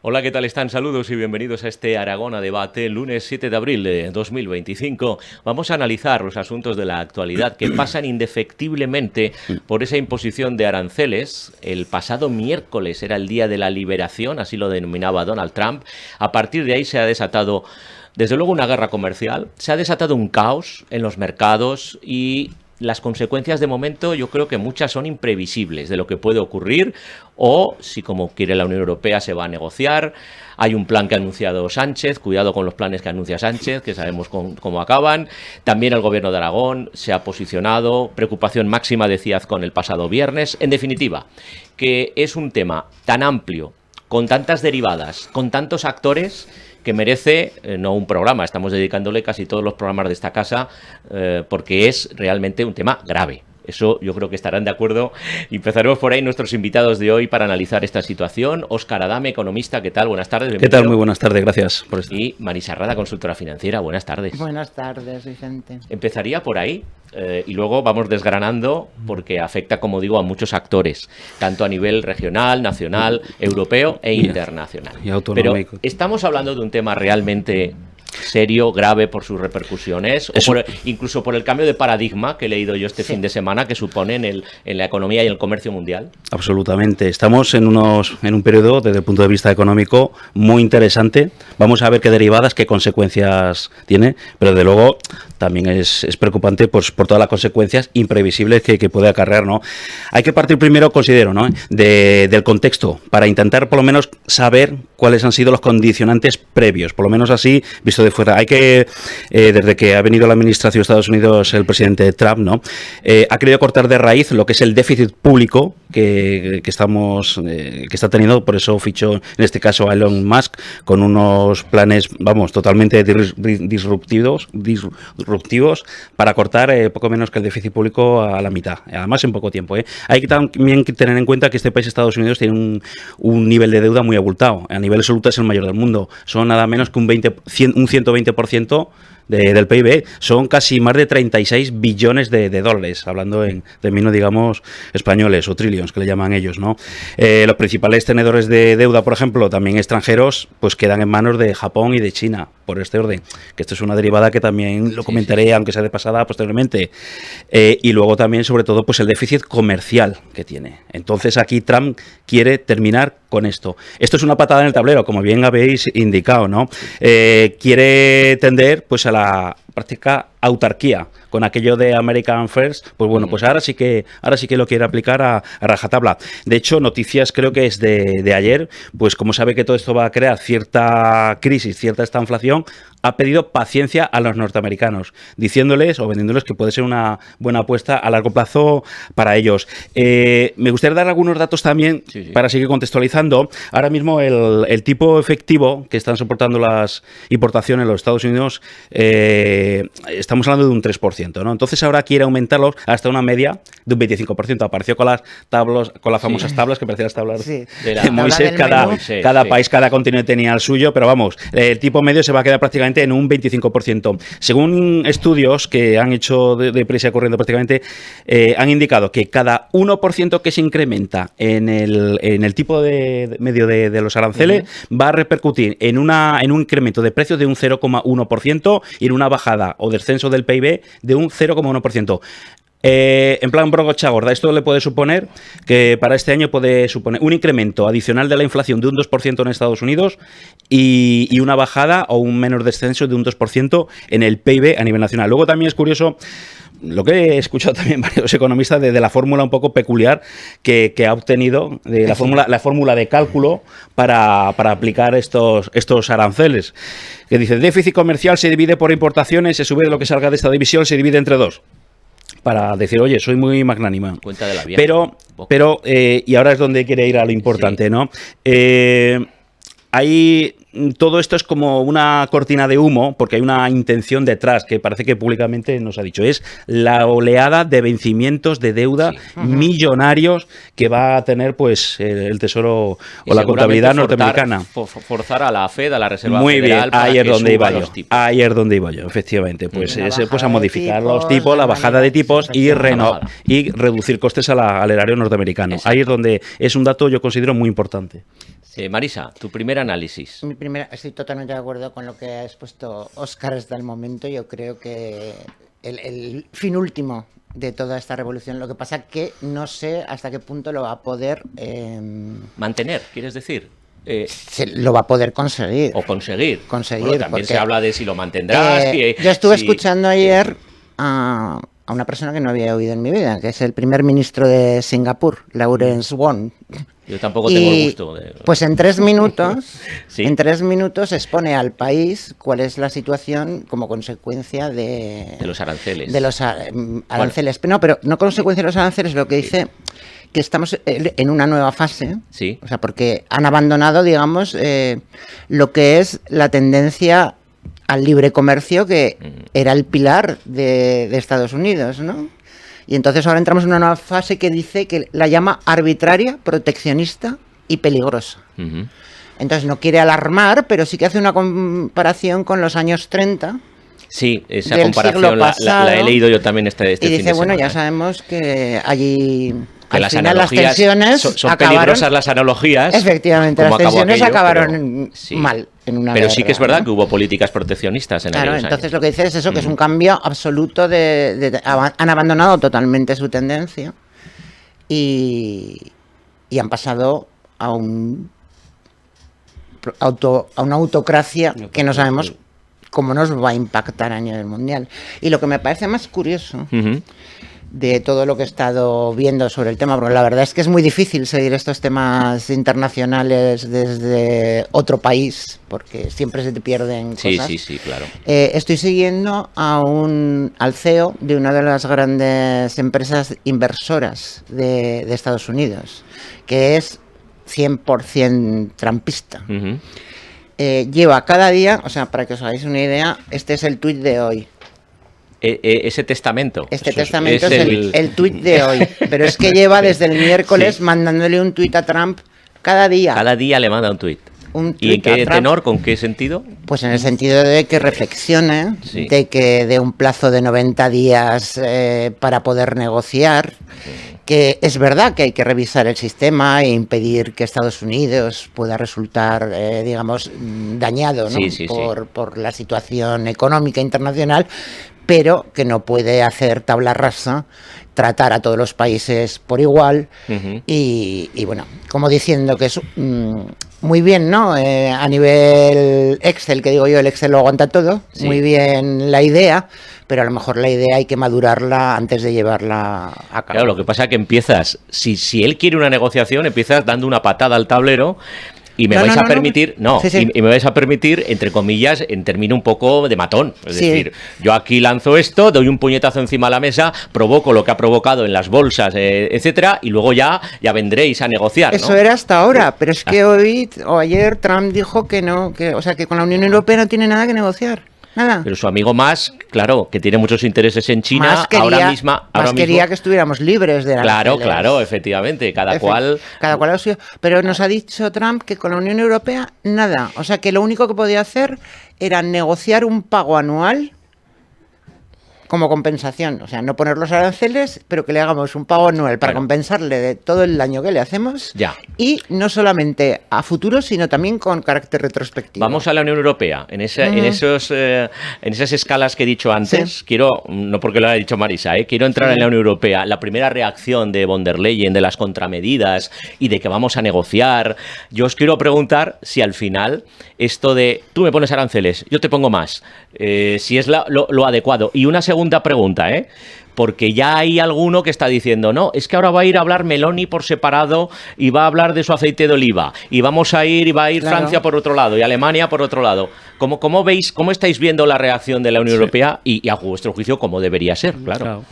Hola, ¿qué tal están? Saludos y bienvenidos a este Aragón a Debate, lunes 7 de abril de 2025. Vamos a analizar los asuntos de la actualidad que pasan indefectiblemente por esa imposición de aranceles. El pasado miércoles era el día de la liberación, así lo denominaba Donald Trump. A partir de ahí se ha desatado, desde luego, una guerra comercial, se ha desatado un caos en los mercados y las consecuencias de momento yo creo que muchas son imprevisibles de lo que puede ocurrir o si como quiere la Unión Europea se va a negociar. Hay un plan que ha anunciado Sánchez, cuidado con los planes que anuncia Sánchez, que sabemos cómo acaban. También el gobierno de Aragón se ha posicionado, preocupación máxima decía Azcón el pasado viernes. En definitiva, que es un tema tan amplio, con tantas derivadas, con tantos actores, que merece no un programa, estamos dedicándole casi todos los programas de esta casa porque es realmente un tema grave. Eso yo creo que estarán de acuerdo. Empezaremos por ahí nuestros invitados de hoy para analizar esta situación. Óscar Adame, economista, ¿qué tal? Buenas tardes. Bienvenido. ¿Qué tal? Muy buenas tardes, gracias por estar. Y Marisa Rada, consultora financiera, buenas tardes. Buenas tardes, Vicente. Empezaría por ahí y luego vamos desgranando porque afecta, como digo, a muchos actores, tanto a nivel regional, nacional, europeo e internacional. Y autonómico. Pero estamos hablando de un tema realmente serio, grave por sus repercusiones, o incluso por el cambio de paradigma que he leído yo este fin de semana que supone en la economía y el comercio mundial. Absolutamente. Estamos en un periodo, desde el punto de vista económico, muy interesante. Vamos a ver qué derivadas, qué consecuencias tiene, pero desde luego también es preocupante pues, por todas las consecuencias imprevisibles que puede acarrear, ¿no? Hay que partir primero, considero, ¿no?, del contexto, para intentar por lo menos saber cuáles han sido los condicionantes previos, por lo menos así, visto de fuera. Hay que, desde que ha venido a la administración de Estados Unidos el presidente Trump, ¿no?, ha querido cortar de raíz lo que es el déficit público que está teniendo, por eso fichó en este caso a Elon Musk con unos planes, vamos, totalmente disruptivos para cortar poco menos que el déficit público a la mitad, además en poco tiempo. Hay que también tener en cuenta que este país, Estados Unidos, tiene un nivel de deuda muy abultado. A nivel absoluto es el mayor del mundo. Son nada menos que un 120% del PIB, son casi más de 36 billones de dólares, hablando en términos, digamos, españoles o trillions, que le llaman ellos, ¿no? Los principales tenedores de deuda, por ejemplo, también extranjeros, pues quedan en manos de Japón y de China, por este orden, que esto es una derivada que también lo comentaré, aunque sea de pasada, posteriormente. Y luego también, sobre todo, pues el déficit comercial que tiene. Entonces, aquí Trump quiere terminar con esto. Esto es una patada en el tablero, como bien habéis indicado, ¿no? Quiere tender, pues, a la práctica autarquía, con aquello de American First, pues bueno, pues ahora sí que lo quiere aplicar a rajatabla. De hecho, noticias creo que es de ayer, pues como sabe que todo esto va a crear cierta crisis, cierta estanflación, ha pedido paciencia a los norteamericanos, diciéndoles o vendiéndoles que puede ser una buena apuesta a largo plazo para ellos. Me gustaría dar algunos datos también para seguir contextualizando. Ahora mismo el tipo efectivo que están soportando las importaciones en los Estados Unidos, estamos hablando de un 3%, ¿no? Entonces ahora quiere aumentarlos hasta una media de un 25%. Apareció con las tablas, con las famosas tablas, que parecían las tablas de Moisés. Cada país, cada continente tenía el suyo, pero vamos, el tipo medio se va a quedar prácticamente en un 25%. Según estudios que han hecho de prisa corriendo prácticamente, han indicado que cada 1% que se incrementa en el tipo de medio de los aranceles va a repercutir en un incremento de precios de un 0,1% y en una bajada o descenso del PIB de un 0,1%. En plan brocha gorda, esto le puede suponer que para este año puede suponer un incremento adicional de la inflación de un 2% en Estados Unidos y una bajada o un menor descenso de un 2% en el PIB a nivel nacional. Luego también es curioso lo que he escuchado también varios economistas de la fórmula un poco peculiar que ha obtenido, de la fórmula de cálculo para aplicar estos aranceles, que dice: el déficit comercial se divide por importaciones, se sube de lo que salga de esta división, se divide entre dos. Para decir, oye, soy muy magnánima. Cuenta de la vieja. Pero y ahora es donde quiere ir a lo importante, ¿no? Hay todo esto es como una cortina de humo, porque hay una intención detrás, que parece que públicamente nos ha dicho, es la oleada de vencimientos de deuda millonarios que va a tener pues el Tesoro o la contabilidad norteamericana. Forzar a la Fed, a la Reserva Muy Federal, bien, ahí es donde iba yo. Ahí es donde iba yo, efectivamente. Pues a modificar los tipos, la bajada de tipos y reducir costes al erario norteamericano. Exacto. Ahí es donde es un dato yo considero muy importante. Marisa, tu primer análisis. Estoy totalmente de acuerdo con lo que ha expuesto Óscar hasta el momento. Yo creo que el fin último de toda esta revolución, lo que pasa que no sé hasta qué punto lo va a poder... mantener, ¿quieres decir? Lo va a poder conseguir. O conseguir. Bueno, también porque, se habla de si lo mantendrás. Yo estuve escuchando ayer a una persona que no había oído en mi vida, que es el primer ministro de Singapur, Lawrence Wong. Yo tampoco tengo el gusto. Pues en 3 minutos, ¿sí? En 3 minutos expone al país cuál es la situación como consecuencia de los aranceles. De los aranceles. Bueno. Pero no consecuencia de los aranceles, lo que dice que estamos en una nueva fase. Sí. O sea, porque han abandonado, digamos, lo que es la tendencia al libre comercio, que era el pilar de Estados Unidos, ¿no? Y entonces ahora entramos en una nueva fase que dice que la llama arbitraria, proteccionista y peligrosa. Entonces no quiere alarmar, pero sí que hace una comparación con los años 30. Sí, esa comparación la he leído yo también este y dice, bueno, ya sabemos que allí... Que al final las tensiones son peligrosas las analogías. Efectivamente, las tensiones acabaron mal. Pero sí que es verdad que hubo políticas proteccionistas en aquellos años. Entonces lo que dice es eso, que es un cambio absoluto han abandonado totalmente su tendencia y han pasado a una autocracia que no sabemos cómo nos va a impactar a nivel mundial. Y lo que me parece más curioso de todo lo que he estado viendo sobre el tema, porque la verdad es que es muy difícil seguir estos temas internacionales desde otro país, porque siempre se te pierden cosas. Sí, claro. Estoy siguiendo al CEO de una de las grandes empresas inversoras de Estados Unidos, que es 100% trumpista. Lleva cada día, o sea, para que os hagáis una idea, este es el tuit de hoy. Ese testamento. Este testamento es el tuit de hoy. Pero es que lleva desde el miércoles mandándole un tuit a Trump cada día. Cada día le manda un tuit. ¿Y en qué tenor? ¿Con qué sentido? Pues en el sentido de que reflexione, de que dé un plazo de 90 días para poder negociar, que es verdad que hay que revisar el sistema e impedir que Estados Unidos pueda resultar, digamos, dañado, ¿no? Por la situación económica internacional, pero que no puede hacer tabla rasa, tratar a todos los países por igual y bueno, como diciendo que es muy bien, ¿no? A nivel Excel, que digo yo, el Excel lo aguanta todo, muy bien la idea, pero a lo mejor la idea hay que madurarla antes de llevarla a cabo. Claro, lo que pasa es que empiezas, si él quiere una negociación, empiezas dando una patada al tablero. Y me vais a permitir, y me vais a permitir, entre comillas, en término un poco de matón. Es decir, yo aquí lanzo esto, doy un puñetazo encima de la mesa, provoco lo que ha provocado en las bolsas, etcétera, y luego ya vendréis a negociar, ¿no? Eso era hasta ahora, pero es que hoy o ayer Trump dijo que no, o sea, que con la Unión Europea no tiene nada que negociar. Nada. Pero su amigo Musk, claro, que tiene muchos intereses en China, ahora mismo quería que estuviéramos libres de aranceles. Claro, efectivamente, cada cual lo suyo. Pero nos ha dicho Trump que con la Unión Europea nada, o sea que lo único que podía hacer era negociar un pago anual como compensación, o sea, no poner los aranceles, pero que le hagamos un pago anual para compensarle de todo el daño que le hacemos, y no solamente a futuro, sino también con carácter retrospectivo. Vamos a la Unión Europea, en esas escalas que he dicho antes, quiero, no porque lo haya dicho Marisa, quiero entrar en la Unión Europea. La primera reacción de von der Leyen, de las contramedidas y de que vamos a negociar, yo os quiero preguntar si al final esto de tú me pones aranceles, yo te pongo más, si es lo adecuado. Y una segunda pregunta, porque ya hay alguno que está diciendo, no, es que ahora va a ir a hablar Meloni por separado y va a hablar de su aceite de oliva, y va a ir Francia por otro lado y Alemania por otro lado. ¿Cómo veis, cómo estáis viendo la reacción de la Unión Europea y a vuestro juicio cómo debería ser? Claro.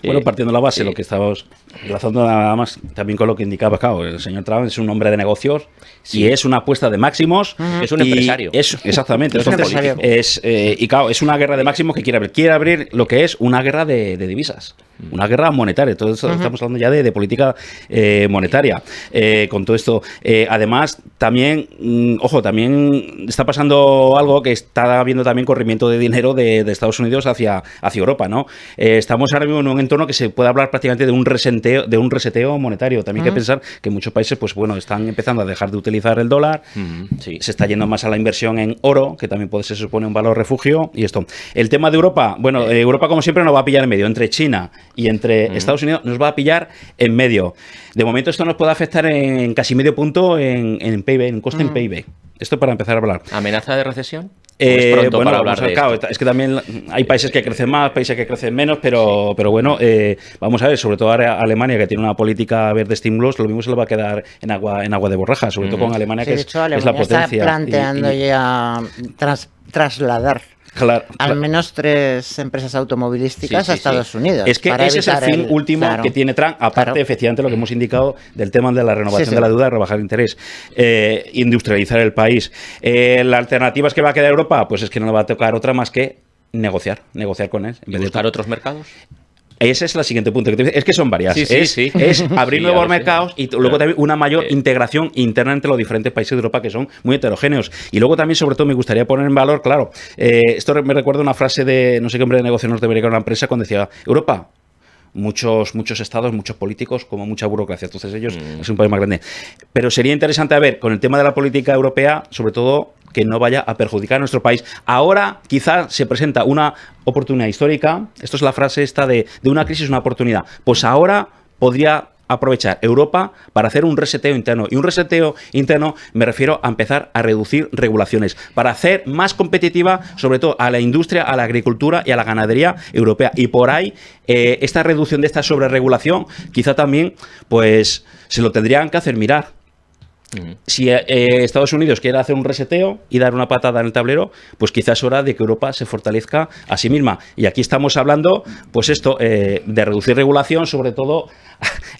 Bueno, partiendo de la base, lo que estábamos enlazando nada más también con lo que indicaba, claro, el señor Trump es un hombre de negocios y es una apuesta de máximos. Es un empresario. Exactamente. Entonces, y claro, es una guerra de máximos que quiere abrir lo que es una guerra de divisas. Una guerra monetaria, todo esto estamos hablando ya de política monetaria. Con todo esto, además, también, también está pasando algo que está habiendo también corrimiento de dinero de Estados Unidos hacia Europa, ¿no? Estamos ahora mismo en un entorno que se puede hablar prácticamente de un reseteo monetario. También hay que pensar que muchos países, pues bueno, están empezando a dejar de utilizar el dólar, se está yendo más a la inversión en oro, que también se supone un valor refugio, y esto. El tema de Europa, bueno, Europa como siempre nos va a pillar en medio, entre China y entre Estados Unidos nos va a pillar en medio. De momento esto nos puede afectar en casi medio punto en PIB, en coste en PIB. Esto para empezar a hablar. ¿Amenaza de recesión? Es pronto para hablar de esto. Es que también hay países que crecen más, países que crecen menos, pero bueno, vamos a ver, sobre todo ahora Alemania, que tiene una política verde estímulos, lo mismo se lo va a quedar en agua de borraja, sobre todo con Alemania, que es la potencia. Está planteando ya trasladar al menos 3 empresas automovilísticas a Estados Unidos. Es que ese es el fin último que tiene Trump, aparte, efectivamente, lo que hemos indicado del tema de la renovación de la deuda, rebajar el interés, industrializar el país. La alternativa es que va a quedar Europa, pues es que no le va a tocar otra más que negociar con él. ¿Y buscar otros mercados? Ese es el siguiente punto. Es que son varias. Es abrir nuevos mercados y luego también una mayor integración interna entre los diferentes países de Europa que son muy heterogéneos. Y luego también, sobre todo, me gustaría poner en valor, claro, esto me recuerda una frase de no sé qué hombre de negocio norteamericano en una empresa cuando decía, Europa, muchos estados, muchos políticos, como mucha burocracia. Entonces ellos es un país más grande. Pero sería interesante ver, con el tema de la política europea, sobre todo, que no vaya a perjudicar a nuestro país. Ahora quizás se presenta una oportunidad histórica. Esto es la frase esta de una crisis, una oportunidad. Pues ahora podría aprovechar Europa para hacer un reseteo interno. Y un reseteo interno me refiero a empezar a reducir regulaciones, para hacer más competitiva, sobre todo, a la industria, a la agricultura y a la ganadería europea. Y por ahí, esta reducción de esta sobreregulación, quizá también, pues, se lo tendrían que hacer mirar. Si Estados Unidos quiere hacer un reseteo y dar una patada en el tablero, pues quizás es hora de que Europa se fortalezca a sí misma. Y aquí estamos hablando, pues esto, de reducir regulación, sobre todo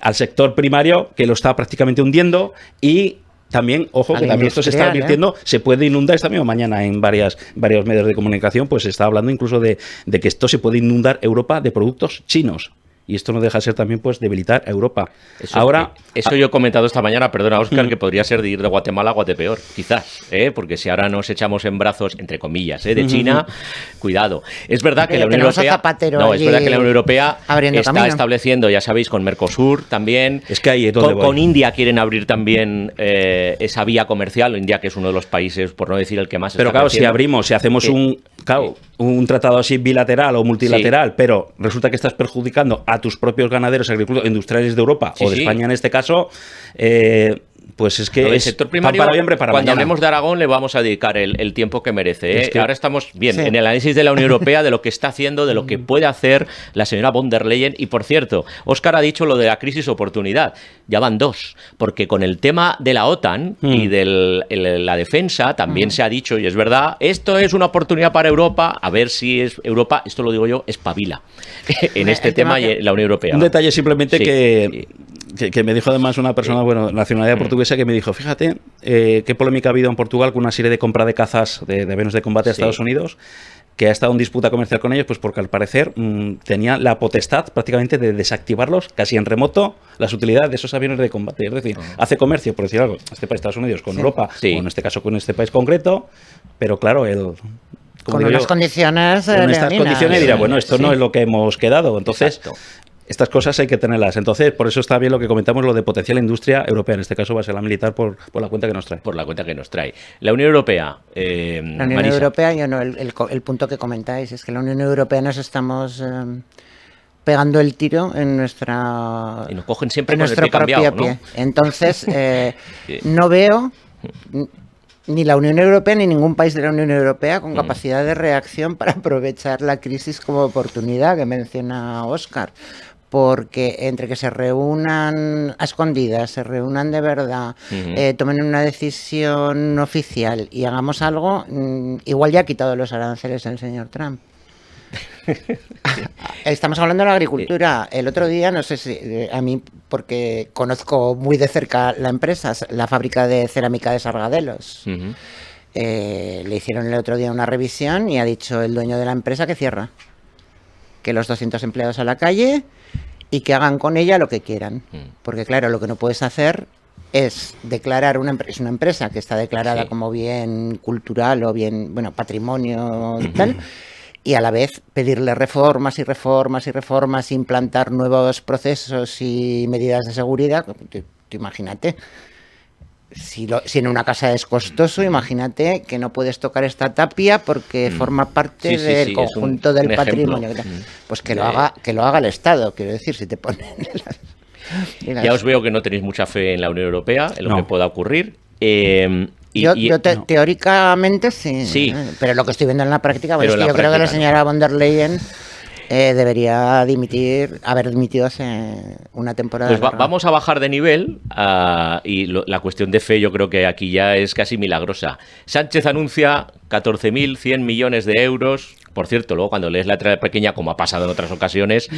al sector primario, que lo está prácticamente hundiendo, y también, ojo, que también esto se está advirtiendo, se puede inundar esta misma mañana en varios medios de comunicación, pues se está hablando incluso de que esto se puede inundar Europa de productos chinos. Y esto no deja de ser también, pues, debilitar a Europa. Eso yo he comentado esta mañana, perdona, Óscar, que podría ser de ir de Guatemala a Guatepeor, quizás, porque si ahora nos echamos en brazos, entre comillas, de China, cuidado. Es verdad que la Unión Europea, está estableciendo, ya sabéis, con Mercosur también, es que ahí con India quieren abrir también esa vía comercial, India, que es uno de los países, por no decir el que más. Pero claro, si abrimos, si hacemos un tratado así bilateral o multilateral, pero resulta que estás perjudicando a tus propios ganaderos, agricultores, industriales de Europa o de España en este caso, pues es que el sector primario, cuando hablemos de Aragón, le vamos a dedicar el tiempo que merece. Ahora estamos bien en el análisis de la Unión Europea, de lo que está haciendo, de lo que puede hacer la señora von der Leyen. Y por cierto, Óscar ha dicho lo de la crisis oportunidad. Ya van 2, porque con el tema de la OTAN y de la defensa también se ha dicho, y es verdad, esto es una oportunidad para Europa, a ver si es Europa, esto lo digo yo, espabila en este tema y la Unión Europea. Un detalle simplemente que me dijo además una persona, nacionalidad portuguesa, que me dijo, fíjate, qué polémica ha habido en Portugal con una serie de compra de cazas de aviones de combate a Estados Unidos, que ha estado en disputa comercial con ellos, pues porque al parecer tenía la potestad prácticamente de desactivarlos casi en remoto las utilidades de esos aviones de combate. Es decir, hace comercio, por decir algo, este país, Estados Unidos, con Europa, o en este caso con este país concreto, pero claro, con unas condiciones dirá, bueno, esto no es lo que hemos quedado. Entonces, estas cosas hay que tenerlas. Entonces, por eso está bien lo que comentamos, lo de potenciar la industria europea. En este caso va a ser la militar por la cuenta que nos trae. Por la cuenta que nos trae. La Unión Europea, la Unión Europea, el punto que comentáis es que la Unión Europea nos estamos pegando el tiro en nuestra... Y nos cogen siempre con el pie cambiado, ¿no? Entonces, no veo... ni la Unión Europea ni ningún país de la Unión Europea con capacidad de reacción para aprovechar la crisis como oportunidad que menciona Óscar. Porque entre que se reúnan a escondidas, se reúnan de verdad, tomen una decisión oficial y hagamos algo, igual ya ha quitado los aranceles el señor Trump. Estamos hablando de la agricultura. El otro día, no sé si a mí, porque conozco muy de cerca la empresa, la fábrica de cerámica de Sargadelos, le hicieron el otro día una revisión y ha dicho el dueño de la empresa que cierra, que los 200 empleados a la calle y que hagan con ella lo que quieran. Porque claro, lo que no puedes hacer es declarar una empresa que está declarada como bien cultural o bien, bueno, patrimonio y tal, y a la vez pedirle reformas y reformas y reformas, implantar nuevos procesos y medidas de seguridad. Tú imagínate. Si en una casa es costoso, imagínate que no puedes tocar esta tapia porque forma parte del conjunto del patrimonio. Pues que lo haga el Estado, quiero decir, si te ponen Ya os veo que no tenéis mucha fe en la Unión Europea, en lo que pueda ocurrir. Teóricamente sí, pero lo que estoy viendo en la práctica, pues es que yo creo que la señora von der Leyen debería haber dimitido hace una temporada. Pues vamos a bajar de nivel y la cuestión de fe yo creo que aquí ya es casi milagrosa. Sánchez anuncia 14.100 millones de euros. Por cierto, luego cuando lees la letra pequeña, como ha pasado en otras ocasiones,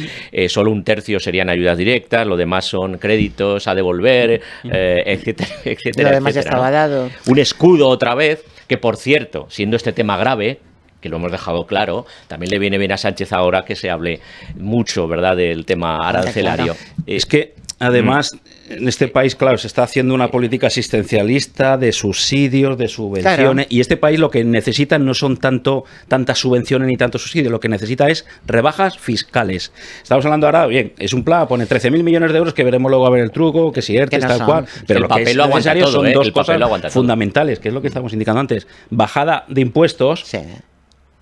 solo un tercio serían ayudas directas, lo demás son créditos a devolver, etcétera, etcétera. Lo demás ya estaba dado. Un escudo otra vez, que por cierto, siendo este tema grave, que lo hemos dejado claro, también le viene bien a Sánchez ahora que se hable mucho, ¿verdad?, del tema arancelario. Claro. Es que, además, en este país, claro, se está haciendo una política asistencialista de subsidios, de subvenciones, y este país lo que necesita no son tantas subvenciones ni tantos subsidios, lo que necesita es rebajas fiscales. Estamos hablando ahora, bien, es un plan, pone 13.000 millones de euros, que veremos luego a ver el truco, que si ERTE, tal cual, pero lo que es necesario son dos cosas fundamentales, que es lo que estamos indicando antes: bajada de impuestos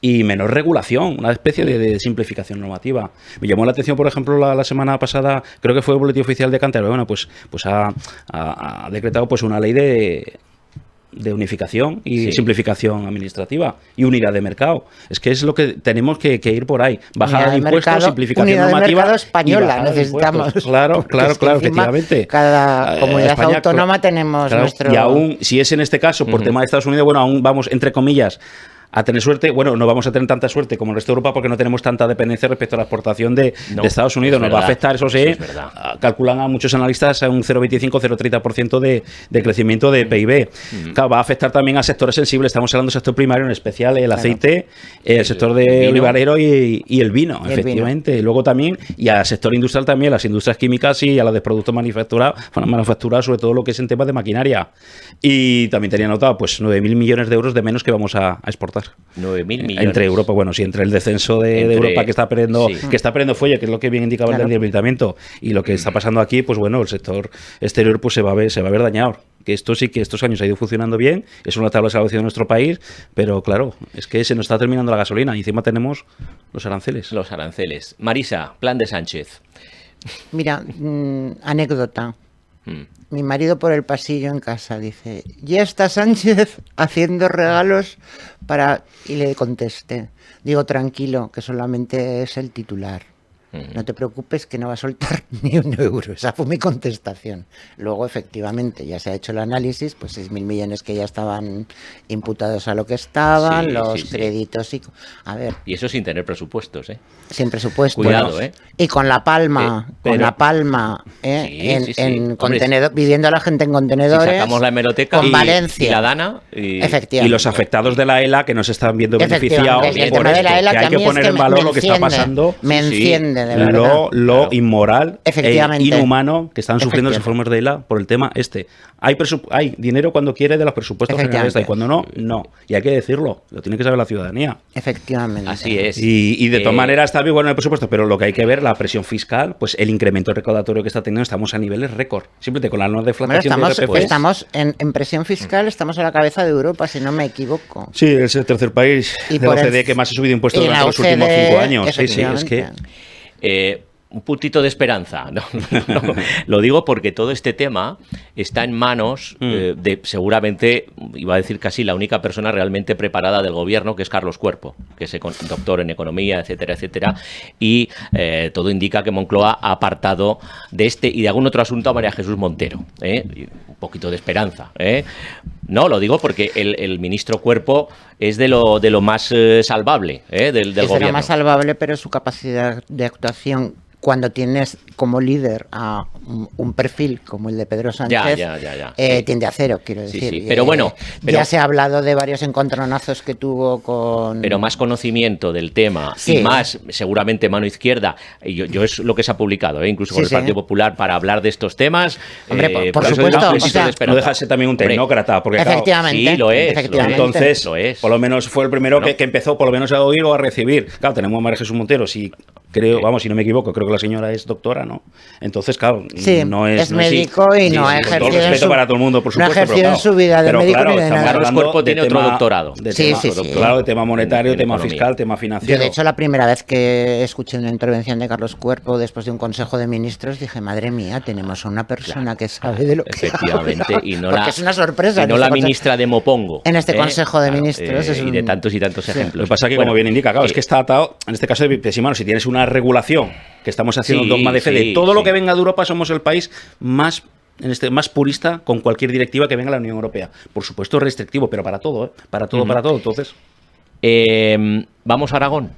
y menor regulación, una especie de simplificación normativa. Me llamó la atención, por ejemplo, la semana pasada, creo que fue el Boletín Oficial de Cantabria, bueno, pues ha decretado pues una ley de unificación y simplificación administrativa y unidad de mercado. Es que es lo que tenemos que ir por ahí. Bajada de impuestos, simplificación normativa. Unidad de mercado española necesitamos. Claro, efectivamente. Cada comunidad España, autónoma tenemos nuestro... Y aún, si es en este caso, por tema de Estados Unidos, bueno, aún vamos, entre comillas, a tener suerte. Bueno, no vamos a tener tanta suerte como el resto de Europa porque no tenemos tanta dependencia respecto a la exportación de Estados Unidos. Nos va a afectar, eso sí, calculan a muchos analistas a un 0,25-0,30% de crecimiento de PIB. Claro, va a afectar también a sectores sensibles. Estamos hablando del sector primario, en especial el aceite, el sector de olivarero y el vino, efectivamente. Y luego también, y al sector industrial también, las industrias químicas y a las de productos manufacturados, sobre todo lo que es en temas de maquinaria. Y también tenía anotado pues 9.000 millones de euros de menos que vamos a exportar. 9.000 millones. Entre Europa, bueno, sí, entre el descenso de Europa que está perdiendo fuelle, que es lo que bien indicaba el debilitamiento, y lo que está pasando aquí, pues bueno, el sector exterior pues se va a ver dañado. Que esto sí que estos años ha ido funcionando bien, es una tabla de salvación de nuestro país, pero claro, es que se nos está terminando la gasolina y encima tenemos los aranceles. Los aranceles. Marisa, plan de Sánchez. Mira, anécdota. Mi marido por el pasillo en casa dice: ya está Sánchez haciendo regalos para... Y le contesté, digo, tranquilo, que solamente es el titular. No te preocupes que no va a soltar ni un euro. Esa fue mi contestación. Luego, efectivamente, ya se ha hecho el análisis, pues 6.000 millones que ya estaban imputados a lo que estaban, los créditos y... A ver... Y eso sin tener presupuestos, ¿eh? Sin presupuesto. Cuidado, ¿eh? Y con la palma, en contenedor, viviendo la gente en contenedores. Si sacamos la hemeroteca con Valencia. Y la Dana. Y los afectados de la ELA que no se están viendo beneficiados el tema de la ELA, que hay que poner en valor lo que está pasando. Me enciende. Lo inmoral e inhumano que están sufriendo los informes de ELA por el tema este. Hay dinero cuando quiere de los presupuestos generales y cuando no, no. Y hay que decirlo, lo tiene que saber la ciudadanía. Efectivamente. Así es. Y de todas maneras está bien bueno el presupuesto, pero lo que hay que ver, la presión fiscal, pues el incremento recaudatorio que está teniendo, estamos a niveles récord. Simplemente con la nueva deflación de IRPF. Estamos en presión fiscal, estamos a la cabeza de Europa, si no me equivoco. Sí, es el tercer país de la OCDE que más ha subido impuestos durante los últimos 5 años. Sí, es que... un puntito de esperanza. No, lo digo porque todo este tema está en manos de seguramente, iba a decir casi la única persona realmente preparada del gobierno, que es Carlos Cuerpo, que es doctor en economía, etcétera, etcétera, y todo indica que Moncloa ha apartado de este y de algún otro asunto a María Jesús Montero. Un poquito de esperanza. No, lo digo porque el ministro Cuerpo es de lo más salvable del gobierno. Es de lo más salvable, pero su capacidad de actuación, cuando tienes como líder a un perfil como el de Pedro Sánchez, tiende a cero, quiero decir. Sí. Pero bueno, ya se ha hablado de varios encontronazos que tuvo con... Pero más conocimiento del tema y más, seguramente, mano izquierda. Yo es lo que se ha publicado, incluso con el Partido Popular, para hablar de estos temas. Hombre, por supuesto. No deja de ser también un tecnócrata, porque efectivamente, sí, lo es. Entonces, por lo menos fue el primero que empezó, por lo menos, a oír o a recibir. Claro, tenemos a María Jesús Montero, creo, si no me equivoco, creo que la señora es doctora, ¿no? Entonces, claro, no es médico y no ha ejercido. Con todo respeto para todo el mundo, por supuesto. No ha ejercido en su vida de médico ni de nada. Carlos Cuerpo tiene otro doctorado. Claro, de tema monetario, tema fiscal, tema financiero. Yo, de hecho, la primera vez que escuché una intervención de Carlos Cuerpo después de un Consejo de Ministros, dije, madre mía, tenemos a una persona que sabe de lo que efectivamente, habla. y no porque es una sorpresa. Y no la ministra de Mopongo. En este Consejo de Ministros. Y de tantos y tantos ejemplos. Lo que pasa es que, como bien indica, claro, es que está atado, en este caso, si tienes una regulación que estamos haciendo un dogma de fe de todo lo que venga de Europa, somos el país más purista con cualquier directiva que venga de la Unión Europea. Por supuesto restrictivo, pero para todo, para todo. Entonces, vamos a Aragón.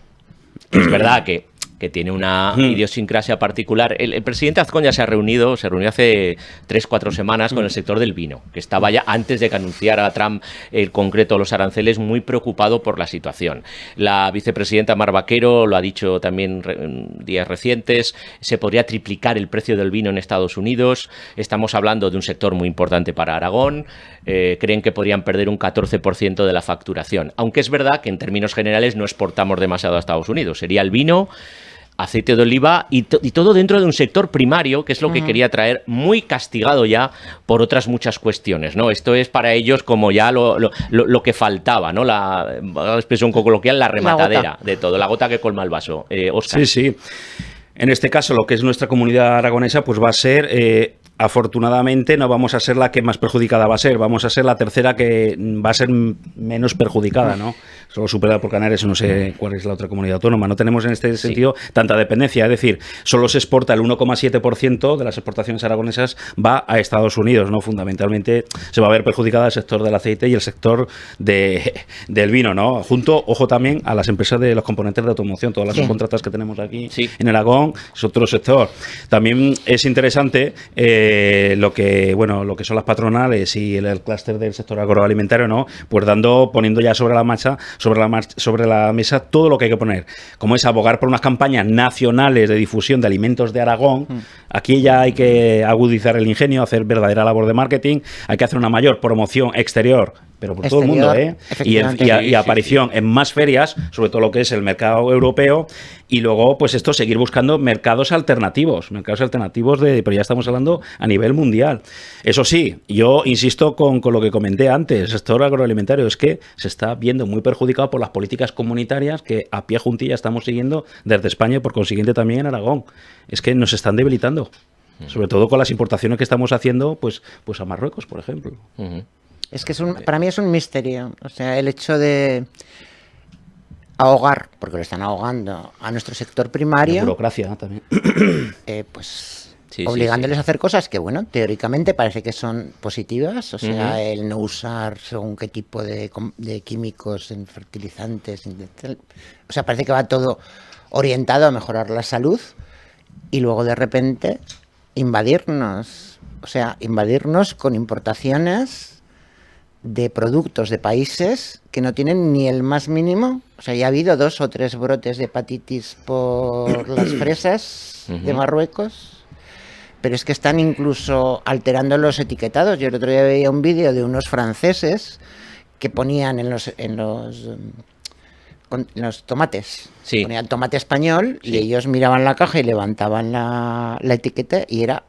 Es verdad que tiene una idiosincrasia particular. El presidente Azcón ya se reunió hace 3-4 semanas con el sector del vino, que estaba ya, antes de que anunciara Trump el concreto los aranceles, muy preocupado por la situación. La vicepresidenta Mar Vaquero lo ha dicho también en días recientes, se podría triplicar el precio del vino en Estados Unidos. Estamos hablando de un sector muy importante para Aragón. Creen que podrían perder un 14% de la facturación, aunque es verdad que en términos generales no exportamos demasiado a Estados Unidos. Sería el vino, aceite de oliva y todo dentro de un sector primario, que es lo que quería traer, muy castigado ya por otras muchas cuestiones, ¿no? Esto es para ellos como ya lo que faltaba, ¿no? La expresión coloquial, la rematadera de todo, la gota que colma el vaso. Óscar. Sí. En este caso, lo que es nuestra comunidad aragonesa, pues va a ser... afortunadamente no vamos a ser la que más perjudicada va a ser, vamos a ser la tercera que va a ser menos perjudicada, ¿no? Solo superada por Canarias, no sé cuál es la otra comunidad autónoma. No tenemos en este sentido tanta dependencia, es decir, solo se exporta el 1,7% de las exportaciones aragonesas va a Estados Unidos, ¿no? Fundamentalmente se va a ver perjudicada el sector del aceite y el sector del vino, ¿no? Junto, ojo, también a las empresas de los componentes de automoción, todas las subcontratas que tenemos aquí en Aragón, es otro sector. También es interesante lo que son las patronales y el clúster del sector agroalimentario, ¿no? Pues poniendo ya sobre la mesa todo lo que hay que poner, como es abogar por unas campañas nacionales de difusión de alimentos de Aragón. Aquí ya hay que agudizar el ingenio, hacer verdadera labor de marketing, hay que hacer una mayor promoción exterior, pero por todo el mundo, y aparición en más ferias, sobre todo lo que es el mercado europeo, y luego, pues seguir buscando mercados alternativos, pero ya estamos hablando a nivel mundial. Eso sí, yo insisto con lo que comenté antes, el sector agroalimentario es que se está viendo muy perjudicado por las políticas comunitarias que a pie juntilla estamos siguiendo desde España y por consiguiente también en Aragón. Es que nos están debilitando, sobre todo con las importaciones que estamos haciendo pues a Marruecos, por ejemplo. Es que para mí es un misterio, o sea, el hecho de ahogar, porque lo están ahogando a nuestro sector primario. La burocracia también. Obligándoles a hacer cosas que, bueno, teóricamente parece que son positivas, o sea, el no usar según qué tipo de químicos en fertilizantes, o sea, parece que va todo orientado a mejorar la salud y luego de repente invadirnos con importaciones de productos de países que no tienen ni el más mínimo. O sea, ya ha habido 2 o 3 brotes de hepatitis por las fresas de Marruecos, pero es que están incluso alterando los etiquetados. Yo el otro día veía un vídeo de unos franceses que ponían en los tomates, ponían tomate español y ellos miraban la caja y levantaban la etiqueta y era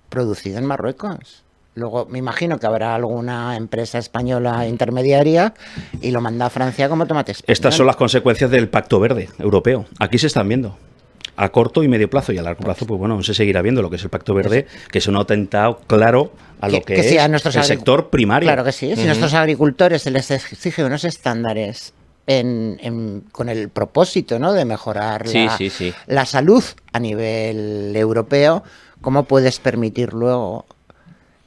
producido en Marruecos. Luego me imagino que habrá alguna empresa española intermediaria y lo manda a Francia como tomate español. Estas son las consecuencias del Pacto Verde Europeo. Aquí se están viendo. a corto y medio plazo, y a largo plazo, pues bueno, se seguirá viendo lo que es el Pacto Verde, que es un atentado claro a lo que si es a nuestros el sector primario. Claro que sí. Si a nuestros agricultores se les exige unos estándares con el propósito, ¿no?, de mejorar la salud a nivel europeo, ¿cómo puedes permitir luego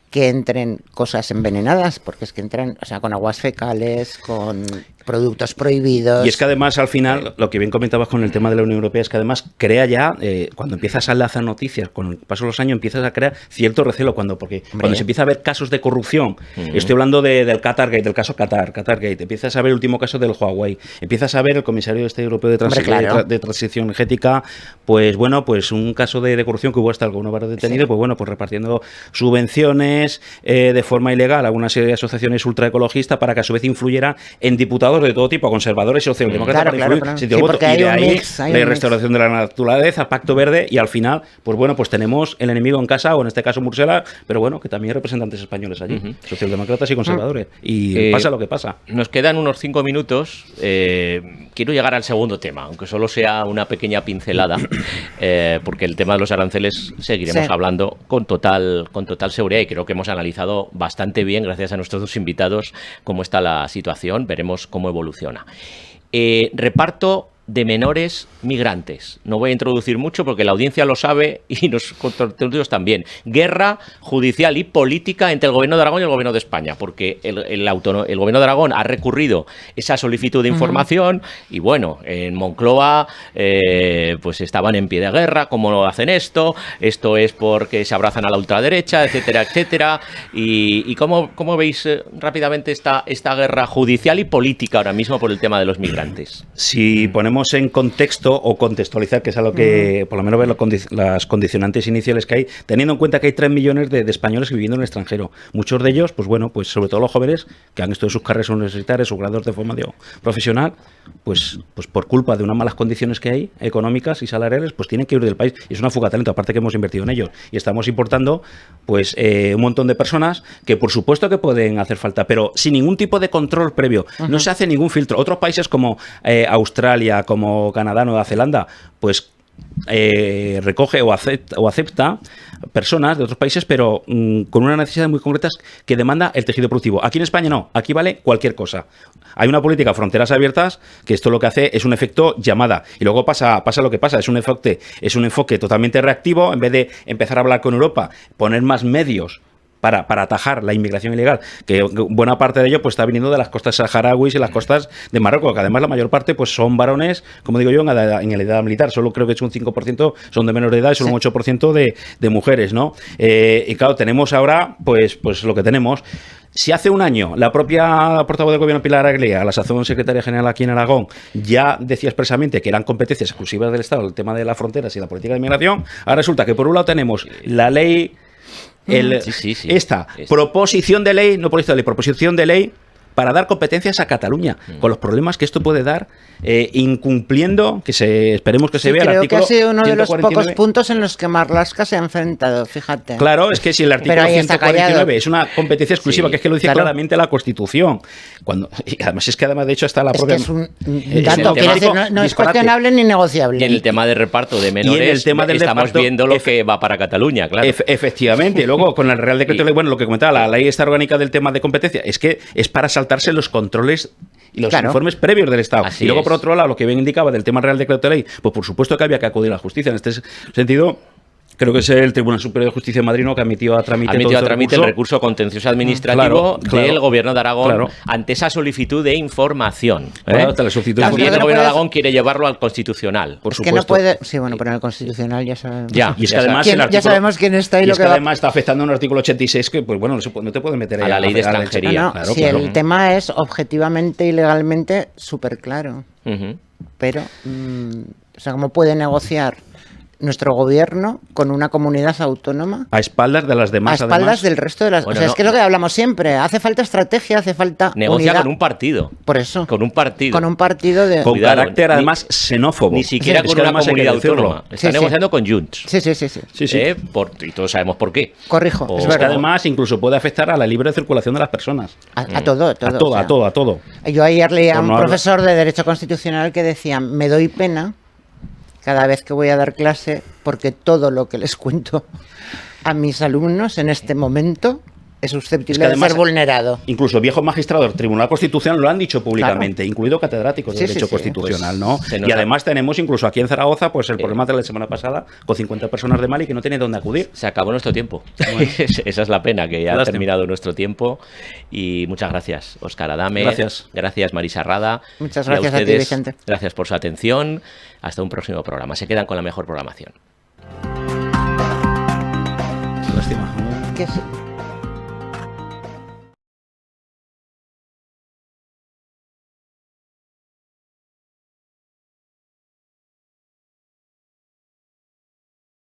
que entren cosas envenenadas? Porque es que entran, o sea, con aguas fecales, con productos prohibidos. Y es que además, al final, lo que bien comentabas con el tema de la Unión Europea, es que además crea ya, cuando empiezas a enlazar noticias, con el paso de los años empiezas a crear cierto recelo, porque cuando se empieza a ver casos de corrupción, estoy hablando del Qatargate, del caso Qatargate, empiezas a ver el último caso del Huawei, empiezas a ver el comisario Europeo de Transición Energética, pues bueno, pues un caso de corrupción que hubo hasta algunos varios detenidos, pues bueno, pues repartiendo subvenciones de forma ilegal a una serie de asociaciones ultraecologistas para que a su vez influyera en diputados de todo tipo, conservadores y socialdemócratas, para influir voto. Y de ahí la restauración de la naturaleza, Pacto Verde, y al final, pues bueno, pues tenemos el enemigo en casa, o en este caso Bruselas, pero bueno, que también hay representantes españoles allí, socialdemócratas y conservadores. Y pasa lo que pasa. Nos quedan unos 5 minutos. Quiero llegar al segundo tema, aunque solo sea una pequeña pincelada, porque el tema de los aranceles seguiremos hablando con total seguridad, y creo que hemos analizado bastante bien, gracias a nuestros dos invitados, cómo está la situación. Veremos cómo evoluciona. Reparto de menores migrantes. No voy a introducir mucho porque la audiencia lo sabe y los contenidos también. Guerra judicial y política entre el Gobierno de Aragón y el Gobierno de España, porque el Gobierno de Aragón ha recurrido esa solicitud de información y bueno, en Moncloa pues estaban en pie de guerra. ¿Cómo hacen esto? Esto es porque se abrazan a la ultraderecha, etcétera, etcétera. ¿Y cómo veis rápidamente esta guerra judicial y política ahora mismo por el tema de los migrantes? Si ponemos en contexto o contextualizar, que es a lo que, por lo menos, ver las condicionantes iniciales que hay, teniendo en cuenta que hay 3 millones de españoles viviendo en el extranjero. Muchos de ellos, pues bueno, pues sobre todo los jóvenes que han estudiado sus carreras universitarias, sus grados de formación profesional, pues por culpa de unas malas condiciones que hay, económicas y salariales, pues tienen que ir del país. Y es una fuga de talento, aparte que hemos invertido en ellos. Y estamos importando, pues, un montón de personas que, por supuesto, que pueden hacer falta, pero sin ningún tipo de control previo. No se hace ningún filtro. Otros países como Australia, como Canadá, Nueva Zelanda, pues recoge o acepta personas de otros países, pero con unas necesidades muy concretas que demanda el tejido productivo. Aquí en España no, aquí vale cualquier cosa. Hay una política fronteras abiertas que esto lo que hace es un efecto llamada, y luego pasa lo que pasa, es un enfoque totalmente reactivo. En vez de empezar a hablar con Europa, poner más medios para atajar la inmigración ilegal, que buena parte de ello pues está viniendo de las costas saharauis y las costas de Marruecos, que además la mayor parte pues son varones, como digo yo, en la edad militar. Solo creo que es un 5% son de menor de edad y solo un 8% de mujeres, ¿no? Y claro, tenemos ahora pues lo que tenemos. Si hace un año la propia portavoz del Gobierno, Pilar Aguilera, a la sazón secretaria general aquí en Aragón, ya decía expresamente que eran competencias exclusivas del Estado el tema de las fronteras y la política de inmigración, ahora resulta que por un lado tenemos la ley, esta proposición de ley, no proyecto de ley, proposición de ley para dar competencias a Cataluña, con los problemas que esto puede dar, incumpliendo, esperemos que se vea el artículo 149. Creo que ha sido uno de los pocos puntos en los que Marlaska se ha enfrentado, fíjate. Claro, es que si el artículo 149 es una competencia exclusiva, que es que lo dice claramente la Constitución. Y además de hecho está la propia... Es que es un dato que no es cuestionable ni negociable. Y en el tema de reparto de menores estamos viendo lo que va para Cataluña, claro. Efectivamente, y luego con el Real Decreto Ley, bueno, lo que comentaba, la ley esta orgánica del tema de competencia, es que es para saltarse los controles y los informes previos del Estado. Así y luego, es. por otro lado, lo que bien indicaba del tema Real Decreto Ley, pues por supuesto que había que acudir a la justicia. En este sentido, creo que es el Tribunal Superior de Justicia de Madrid que admitió a trámite el recurso contencioso administrativo del Gobierno de Aragón ante esa solicitud de información. También el Gobierno de Aragón quiere llevarlo al Constitucional. Por supuesto. Que no puede... Sí, bueno, pero en el Constitucional ya sabemos. Y es que además ya sabemos quién está ahí. Y es que además está afectando a un artículo 86 que, pues bueno, no te puede meter a la ley de extranjería. Si el tema es objetivamente y legalmente súper claro. Pero, o sea, ¿cómo puede negociar nuestro gobierno con una comunidad autónoma a espaldas de las demás, a espaldas del resto de las... Bueno, es que es lo que hablamos siempre, hace falta estrategia, hace falta negocia unidad. Con un partido. Por eso. Con un partido de... Con carácter además xenófobo. Ni siquiera con una comunidad autónoma. Está negociando con Junts. Sí. Y todos sabemos por qué. Corrijo, es verdad. Que además incluso puede afectar a la libre circulación de las personas. A todo. Yo ayer leía a un profesor de Derecho Constitucional que decía, me doy pena cada vez que voy a dar clase, porque todo lo que les cuento a mis alumnos en este momento es susceptible de ser vulnerado. Incluso viejos magistrados del Tribunal Constitucional lo han dicho públicamente, incluido catedráticos de Derecho Constitucional, ¿no? Y además tenemos incluso aquí en Zaragoza pues el problema de la semana pasada con 50 personas de Mali que no tienen dónde acudir. Se acabó nuestro tiempo. Bueno. Esa es la pena, que ya ha terminado nuestro tiempo. Y muchas gracias, Óscar Adame. Gracias, Marisa Rada. Muchas gracias a ti, Vicente. Gracias por su atención. Hasta un próximo programa. Se quedan con la mejor programación. Lástima.